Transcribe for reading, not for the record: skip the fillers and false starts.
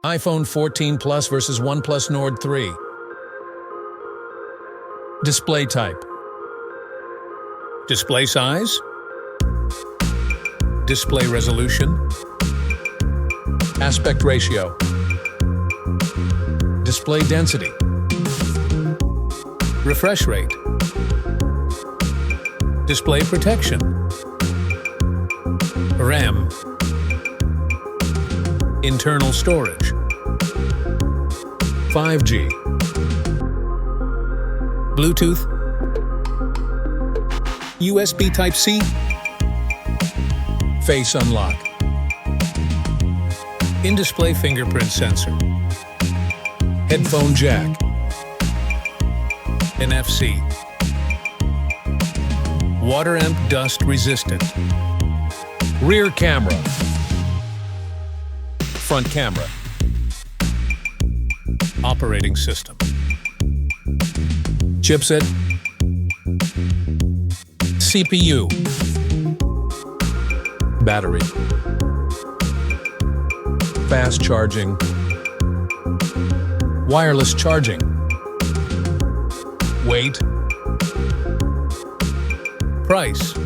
iPhone 14 Plus versus OnePlus Nord 3. Display type. Display size. Display resolution. Aspect ratio. Display density. Refresh rate. Display protection. RAM. Internal storage. 5G. Bluetooth. USB Type-C. Face unlock. In-display fingerprint sensor. Headphone jack. NFC. Water amp dust resistant. Rear camera. Front camera. Operating system. Chipset. CPU. Battery. Fast charging. Wireless charging. Weight. Price.